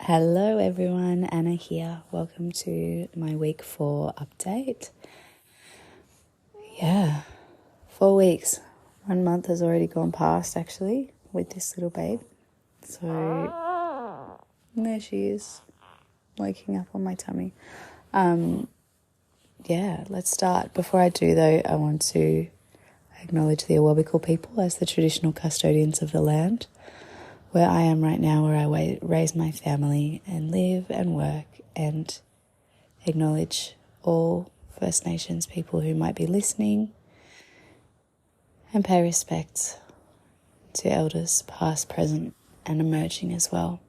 Hello everyone, Anna here. Welcome to my week 4 update. 4 weeks. 1 month has already gone past actually with this little babe. So there she is, waking up on my tummy. Let's start. Before I do though, I want to acknowledge the Awabakal people as the traditional custodians of the land where I am right now, where I raise my family and live and work, and acknowledge all First Nations people who might be listening, and pay respect to elders past, present and emerging as well.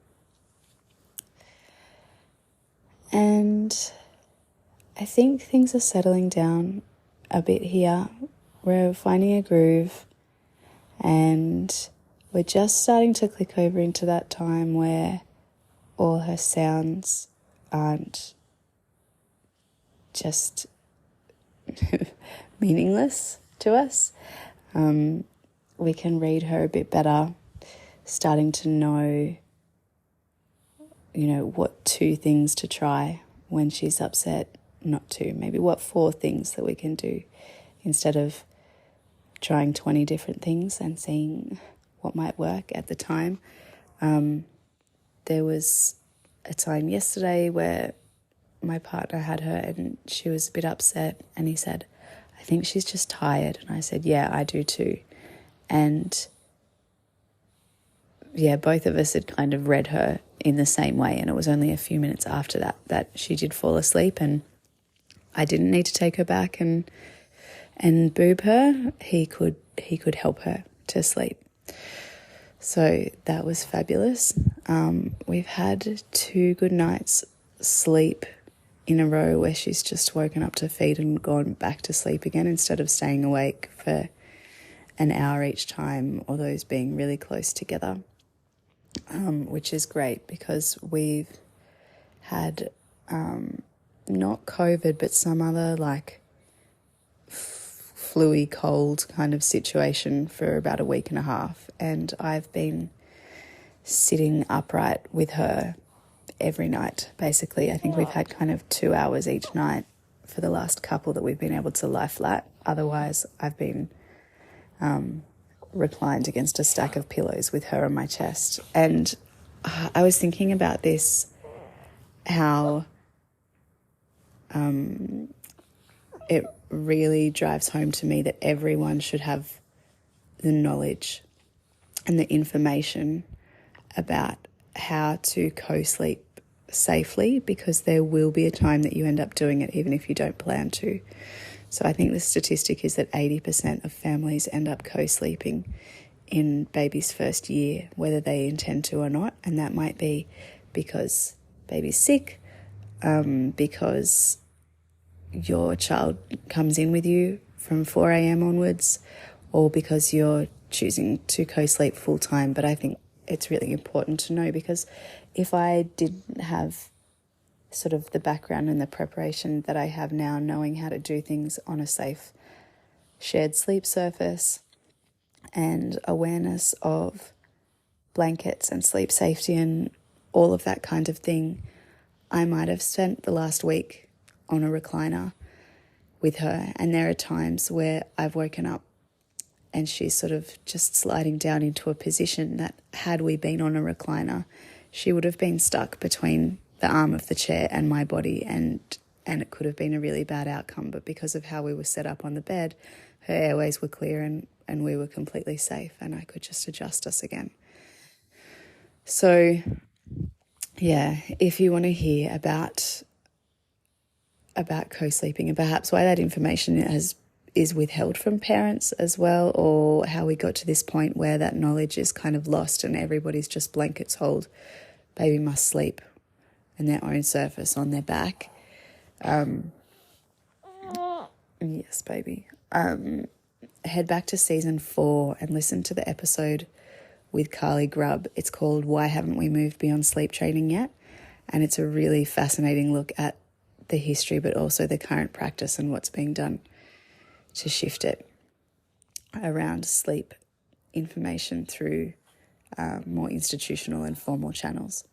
And I think things are settling down a bit here. We're finding a groove, and we're just starting to click over into that time where all her sounds aren't just meaningless to us. We can read her a bit better, starting to know, what 2 things to try when she's upset. Not 2, maybe what 4 things that we can do instead of trying 20 different things and seeing what might work at the time. There was a time yesterday where my partner had her and she was a bit upset, and he said, "I think she's just tired." And I said, "Yeah, I do too." And both of us had kind of read her in the same way, and it was only a few minutes after that she did fall asleep, and I didn't need to take her back and boob her. He could help her to sleep. So that was fabulous. We've had 2 good nights sleep in a row where she's just woken up to feed and gone back to sleep again instead of staying awake for an hour each time, or those being really close together, which is great because we've had not COVID but some other flu-y cold kind of situation for about a week and a half, and I've been sitting upright with her every night basically. I think we've had kind of 2 hours each night for the last couple that we've been able to lie flat. Otherwise I've been reclined against a stack of pillows with her on my chest. And I was thinking about this, how it really drives home to me that everyone should have the knowledge and the information about how to co-sleep safely, because there will be a time that you end up doing it even if you don't plan to. So I think the statistic is that 80% of families end up co-sleeping in baby's first year, whether they intend to or not, and that might be because baby's sick, because your child comes in with you from 4 a.m. onwards, or because you're choosing to co-sleep full time. But I think it's really important to know, because if I didn't have sort of the background and the preparation that I have now, knowing how to do things on a safe shared sleep surface and awareness of blankets and sleep safety and all of that kind of thing, I might have spent the last week on a recliner with her. And there are times where I've woken up and she's sort of just sliding down into a position that, had we been on a recliner, she would have been stuck between the arm of the chair and my body, and it could have been a really bad outcome. But because of how we were set up on the bed, her airways were clear and we were completely safe, and I could just adjust us again. So, if you want to hear about co-sleeping and perhaps why that information is withheld from parents as well, or how we got to this point where that knowledge is kind of lost and everybody's just blankets hold, baby must sleep in their own surface on their back. Yes, baby. Head back to season 4 and listen to the episode with Carly Grubb. It's called "Why Haven't We Moved Beyond Sleep Training Yet?" And it's a really fascinating look at the history, but also the current practice and what's being done to shift it around sleep information through more institutional and formal channels.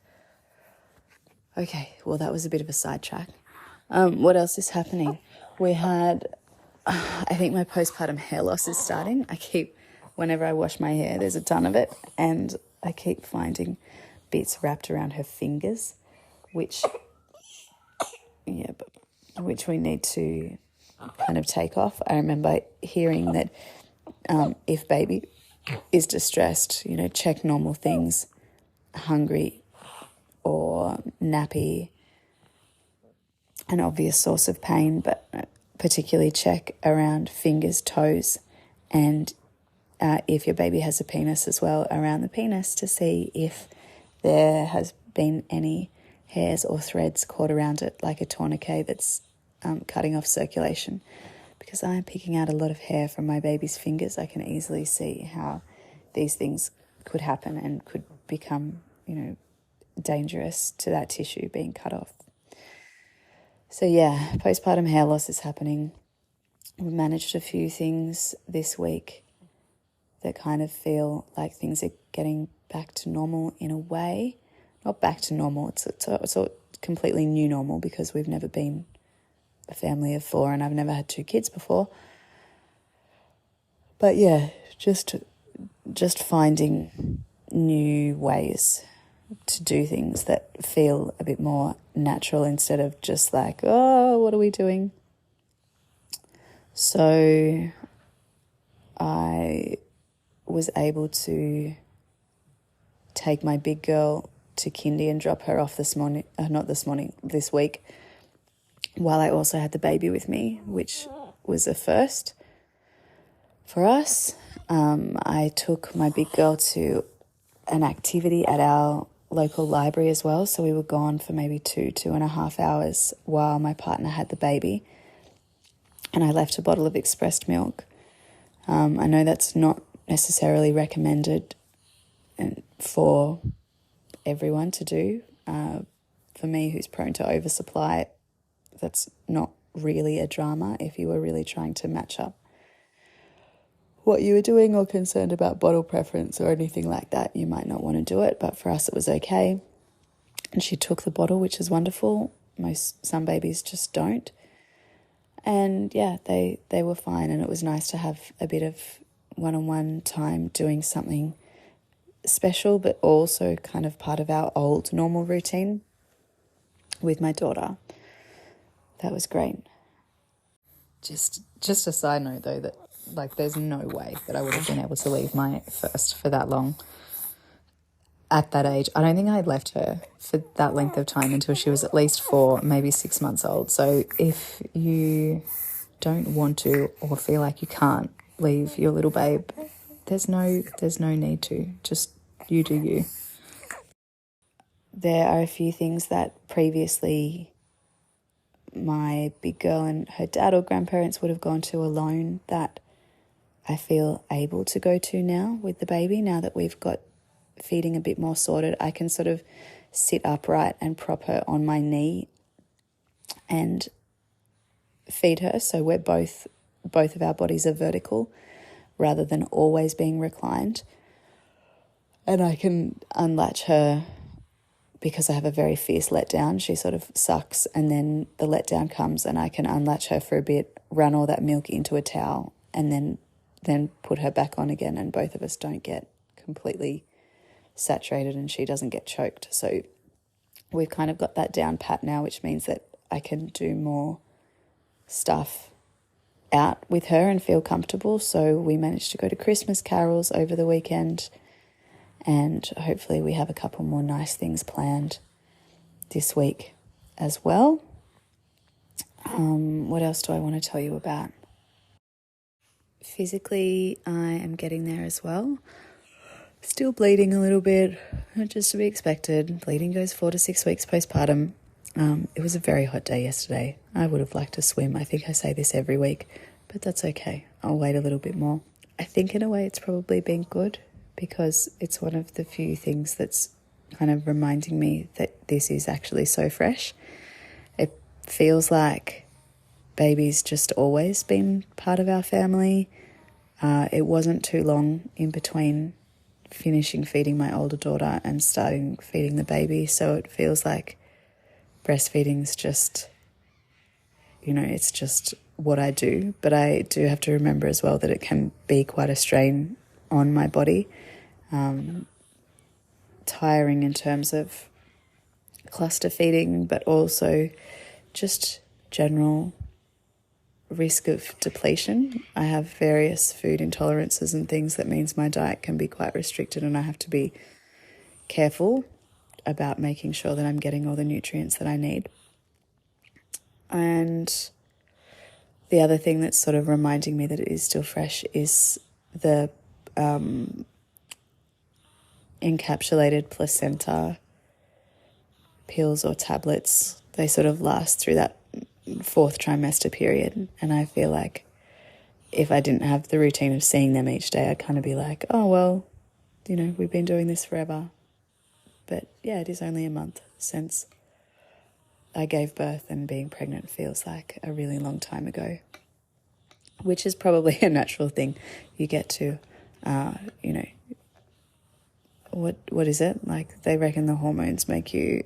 Okay, well, that was a bit of a sidetrack. What else is happening? We had, I think my postpartum hair loss is starting. Whenever I wash my hair, there's a ton of it, and I keep finding bits wrapped around her fingers, which we need to kind of take off. I remember hearing that if baby is distressed, check normal things, hungry or nappy, an obvious source of pain, but particularly check around fingers, toes, and if your baby has a penis as well, around the penis to see if there has been any hairs or threads caught around it, like a tourniquet that's cutting off circulation. Because I'm picking out a lot of hair from my baby's fingers, I can easily see how these things could happen and could become, dangerous to that tissue being cut off. So yeah, postpartum hair loss is happening. We've managed a few things this week that kind of feel like things are getting back to normal in a way. Not back to normal, it's a completely new normal because we've never been a family of 4 and I've never had 2 kids before. But yeah, just finding new ways to do things that feel a bit more natural instead of just like, oh, what are we doing? So I was able to take my big girl to kindy and drop her off this week, while I also had the baby with me, which was a first for us. I took my big girl to an activity at our local library as well, so we were gone for maybe 2.5 hours while my partner had the baby, and I left a bottle of expressed milk. I know that's not necessarily recommended for everyone to do. For me, who's prone to oversupply, that's not really a drama. If you were really trying to match up what you were doing or concerned about bottle preference or anything like that, you might not want to do it, but for us it was okay. And she took the bottle, which is wonderful. Some babies just don't. And yeah, they were fine, and it was nice to have a bit of one-on-one time doing something special, but also kind of part of our old normal routine with my daughter. That was great. Just a side note though, that there's no way that I would have been able to leave my first for that long at that age. I don't think I'd left her for that length of time until she was at least 4, maybe 6 months old. So if you don't want to or feel like you can't leave your little babe, there's no need to. Just you do you. There are a few things that previously my big girl and her dad or grandparents would have gone to alone that I feel able to go to now with the baby. Now that we've got feeding a bit more sorted, I can sort of sit upright and prop her on my knee and feed her. So we're both of our bodies are vertical rather than always being reclined. And I can unlatch her because I have a very fierce letdown. She sort of sucks and then the letdown comes and I can unlatch her for a bit, run all that milk into a towel and then put her back on again, and both of us don't get completely saturated and she doesn't get choked. So we've kind of got that down pat now, which means that I can do more stuff out with her and feel comfortable. So we managed to go to Christmas carols over the weekend, and hopefully we have a couple more nice things planned this week as well. What else do I want to tell you about? Physically, I am getting there as well. Still bleeding a little bit, just to be expected. Bleeding goes 4 to 6 weeks postpartum. It was a very hot day yesterday. I would have liked to swim. I think I say this every week, but that's okay. I'll wait a little bit more. I think in a way it's probably been good because it's one of the few things that's kind of reminding me that this is actually so fresh. It feels like baby's just always been part of our family. It wasn't too long in between finishing feeding my older daughter and starting feeding the baby, so it feels like breastfeeding's just, it's just what I do. But I do have to remember as well that it can be quite a strain on my body. Tiring in terms of cluster feeding, but also just general risk of depletion. I have various food intolerances and things that means my diet can be quite restricted, and I have to be careful about making sure that I'm getting all the nutrients that I need. And the other thing that's sort of reminding me that it is still fresh is the encapsulated placenta pills or tablets. They sort of last through that 4th trimester period, and I feel like if I didn't have the routine of seeing them each day, I'd kind of be like, oh well, we've been doing this forever. But yeah, it is only a month since I gave birth, and being pregnant feels like a really long time ago, which is probably a natural thing. You get to what is it? Like, they reckon the hormones make you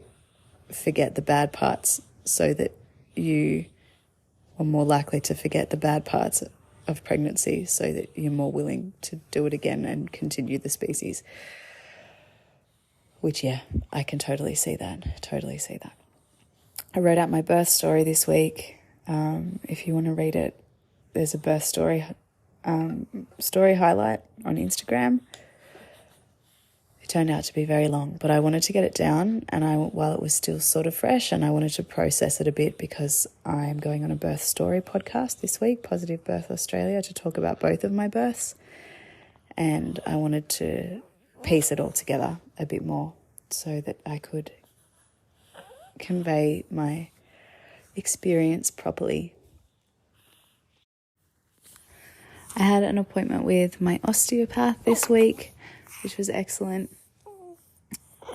forget the bad parts so that you are more likely to forget the bad parts of pregnancy so that you're more willing to do it again and continue the species. Which, yeah, I can totally see that. I wrote out my birth story this week. If you want to read it, there's a birth story highlight on Instagram. It turned out to be very long, but I wanted to get it down, and while it was still sort of fresh, and I wanted to process it a bit because I'm going on a birth story podcast this week, Positive Birth Australia, to talk about both of my births, and I wanted to piece it all together a bit more so that I could convey my experience properly. I had an appointment with my osteopath this week, which was excellent.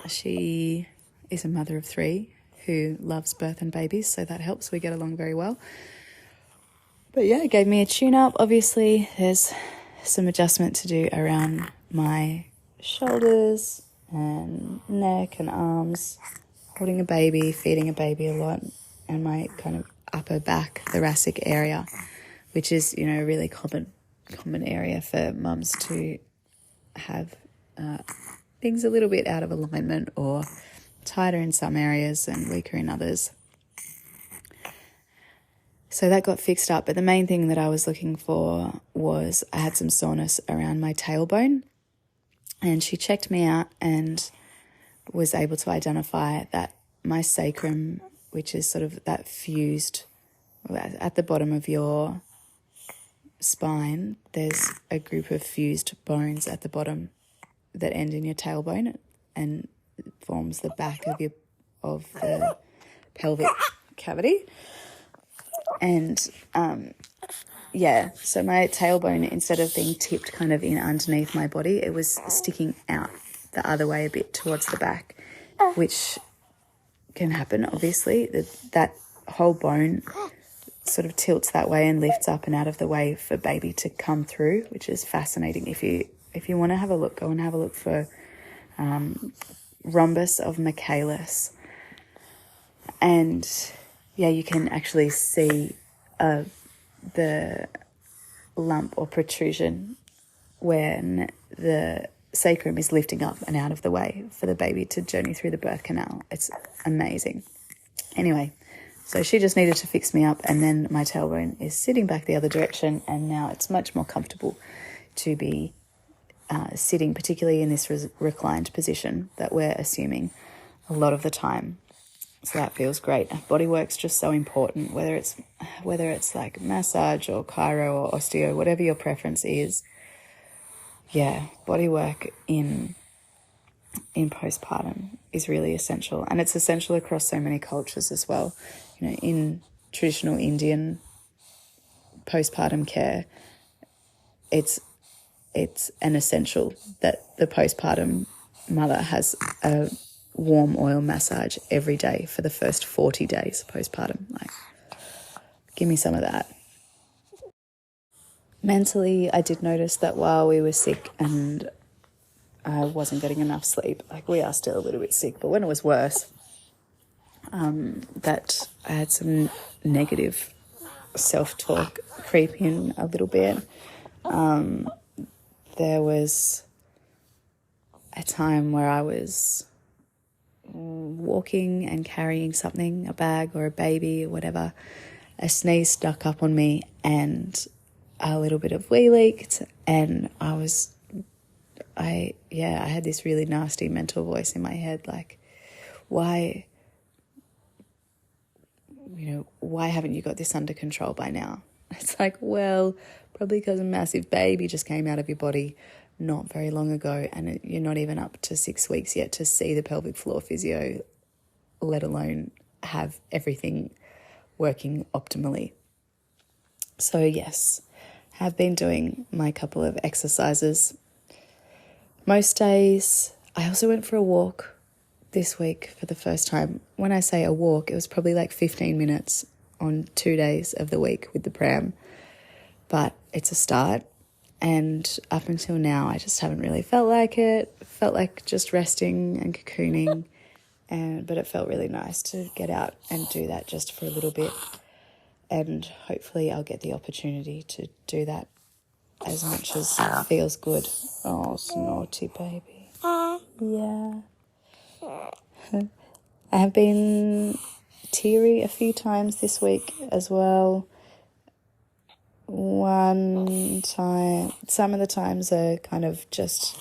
She is a mother of 3 who loves birth and babies, so that helps. We get along very well. But yeah, it gave me a tune-up. Obviously, there's some adjustment to do around my shoulders and neck and arms, holding a baby, feeding a baby a lot, and my kind of upper back thoracic area, which is, a really common area for mums to have things a little bit out of alignment or tighter in some areas and weaker in others. So that got fixed up, but the main thing that I was looking for was I had some soreness around my tailbone, and she checked me out and was able to identify that my sacrum, which is sort of that fused at the bottom of your spine, there's a group of fused bones at the bottom that end in your tailbone and forms the back of the pelvic cavity. And so my tailbone, instead of being tipped kind of in underneath my body, it was sticking out the other way a bit towards the back, which can happen, obviously. That whole bone sort of tilts that way and lifts up and out of the way for baby to come through, which is fascinating. If you want to have a look, go and have a look for rhombus of Michaelis. And yeah, you can actually see the lump or protrusion when the sacrum is lifting up and out of the way for the baby to journey through the birth canal. It's amazing. Anyway, so she just needed to fix me up, and then my tailbone is sitting back the other direction, and now it's much more comfortable to be sitting, particularly in this reclined position that we're assuming a lot of the time. So that feels great. Bodywork's just so important, whether it's like massage or chiro or osteo, whatever your preference is. Yeah, bodywork in postpartum is really essential, and it's essential across so many cultures as well. In traditional Indian postpartum care, it's an essential that the postpartum mother has a warm oil massage every day for the first 40 days postpartum. Like, give me some of that. Mentally, I did notice that while we were sick and I wasn't getting enough sleep, like we are still a little bit sick, but when it was worse, that I had some negative self-talk creep in a little bit. There was a time where I was walking and carrying something, a bag or a baby or whatever. A sneeze stuck up on me and a little bit of wee leaked, and I had this really nasty mental voice in my head, like, why haven't you got this under control by now? It's like, well, probably because a massive baby just came out of your body not very long ago, and you're not even up to 6 weeks yet to see the pelvic floor physio, let alone have everything working optimally. So yes, have been doing my couple of exercises most days. I also went for a walk this week for the first time. When I say a walk, it was probably like 15 minutes on 2 days of the week with the pram, but it's a start. And up until now, I just haven't really felt like it. Felt like just resting and cocooning, but it felt really nice to get out and do that just for a little bit. And hopefully I'll get the opportunity to do that as much as it feels good. Oh, snotty baby. Yeah. I have been teary a few times this week as well. One time, some of the times are kind of just,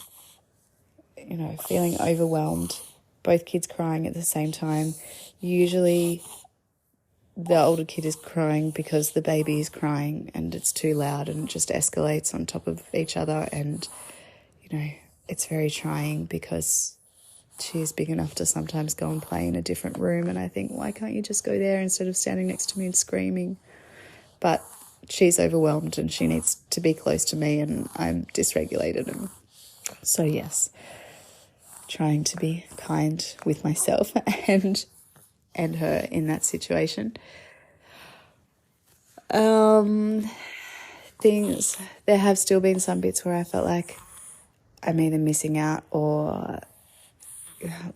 feeling overwhelmed. Both kids crying at the same time. Usually the older kid is crying because the baby is crying and it's too loud and it just escalates on top of each other. And, it's very trying because she's big enough to sometimes go and play in a different room. And I think, why can't you just go there instead of standing next to me and screaming? But she's overwhelmed and she needs to be close to me, and I'm dysregulated. And so, yes, trying to be kind with myself and her in that situation. There have still been some bits where I felt like I'm either missing out or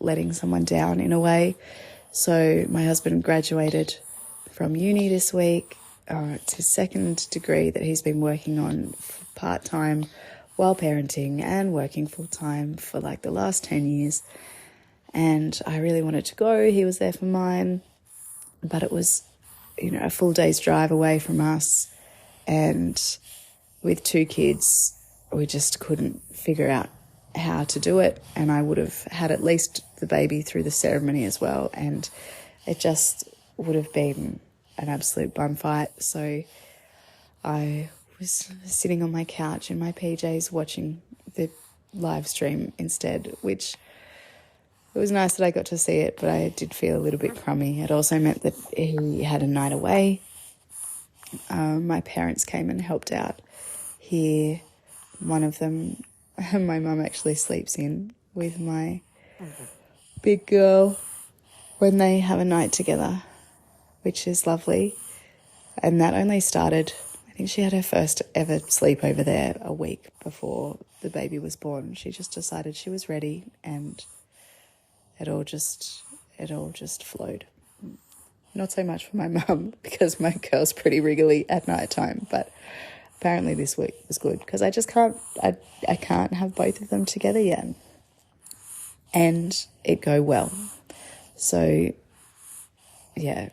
letting someone down in a way. So my husband graduated from uni this week. It's his second degree that he's been working on part-time while parenting and working full-time for like the last 10 years. And I really wanted to go. He was there for mine, but it was, a full day's drive away from us. And with 2 kids, we just couldn't figure out how to do it. And I would have had at least the baby through the ceremony as well. And it just would have been an absolute bum fight. So I was sitting on my couch in my PJs watching the live stream instead, which it was nice that I got to see it, but I did feel a little bit crummy. It also meant that he had a night away. My parents came and helped out here. One of them, my mum actually sleeps in with my big girl when they have a night together, which is lovely. And that only started, I think she had her first ever sleepover there a week before the baby was born. She just decided she was ready, and it all just flowed. Not so much for my mum, because my girl's pretty wriggly at night time, but apparently this week was good because I just can't have both of them together yet and it go well. So yeah,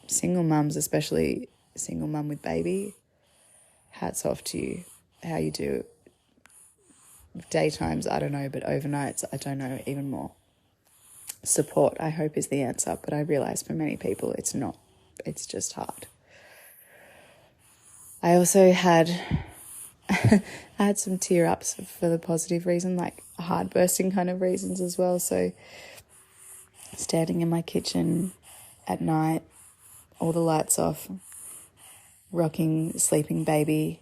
single mums, especially single mum with baby, hats off to you. How you do daytimes, I don't know, but overnights, I don't know, even more. Support, I hope, is the answer, but I realise for many people it's not. It's just hard. I also had I had some tear-ups for the positive reason, like heart-bursting kind of reasons as well. So standing in my kitchen at night, all the lights off, rocking sleeping baby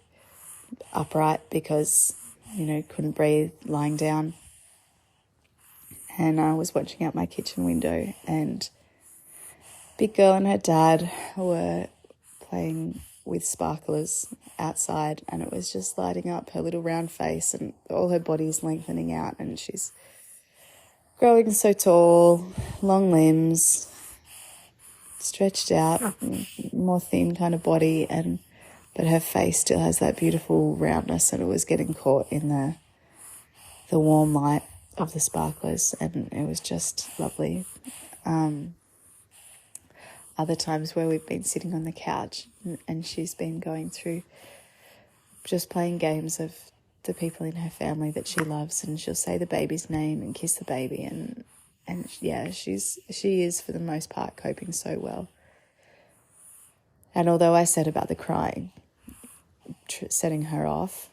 upright because, couldn't breathe lying down. And I was watching out my kitchen window, and big girl and her dad were playing with sparklers outside, and it was just lighting up her little round face, and all her body's lengthening out, and she's growing so tall, long limbs, stretched out, more thin kind of body, but her face still has that beautiful roundness, and it was getting caught in the warm light of the sparklers, and it was just lovely. Other times where we've been sitting on the couch and she's been going through just playing games of the people in her family that she loves, and she'll say the baby's name and kiss the baby, and yeah, she is for the most part coping so well. And although I said about the crying setting her off,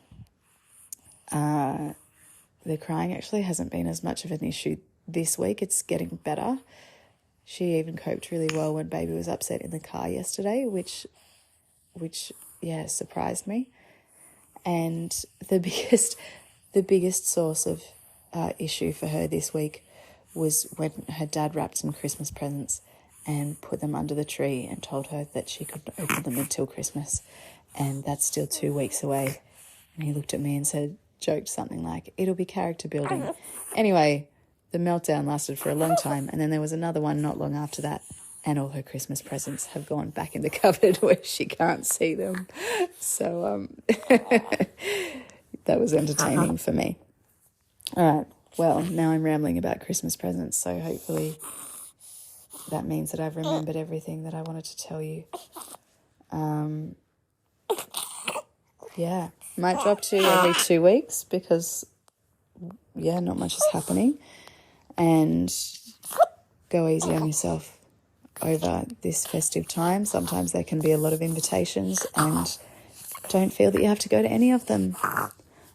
the crying actually hasn't been as much of an issue this week. It's getting better. She even coped really well when baby was upset in the car yesterday, which surprised me. And the biggest source of issue for her this week was when her dad wrapped some Christmas presents and put them under the tree and told her that she couldn't open them until Christmas, and that's still 2 weeks away. And he looked at me and joked something like, "It'll be character building." Anyway, the meltdown lasted for a long time, and then there was another one not long after that, and all her Christmas presents have gone back in the cupboard where she can't see them. So that was entertaining for me. All right, well, now I'm rambling about Christmas presents, so hopefully that means that I've remembered everything that I wanted to tell you. Yeah, might drop to every 2 weeks because, not much is happening. And go easy on yourself over this festive time. Sometimes there can be a lot of invitations, and don't feel that you have to go to any of them.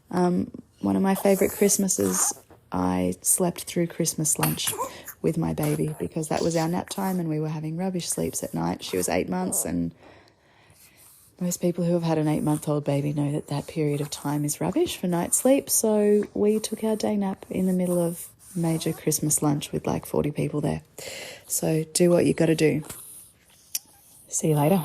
One of my favourite Christmases, I slept through Christmas lunch with my baby because that was our nap time and we were having rubbish sleeps at night. She was 8 months, and most people who have had an 8-month-old baby know that period of time is rubbish for night sleep. So we took our day nap in the middle of major Christmas lunch with like 40 people there. So do what you got to do. See you later.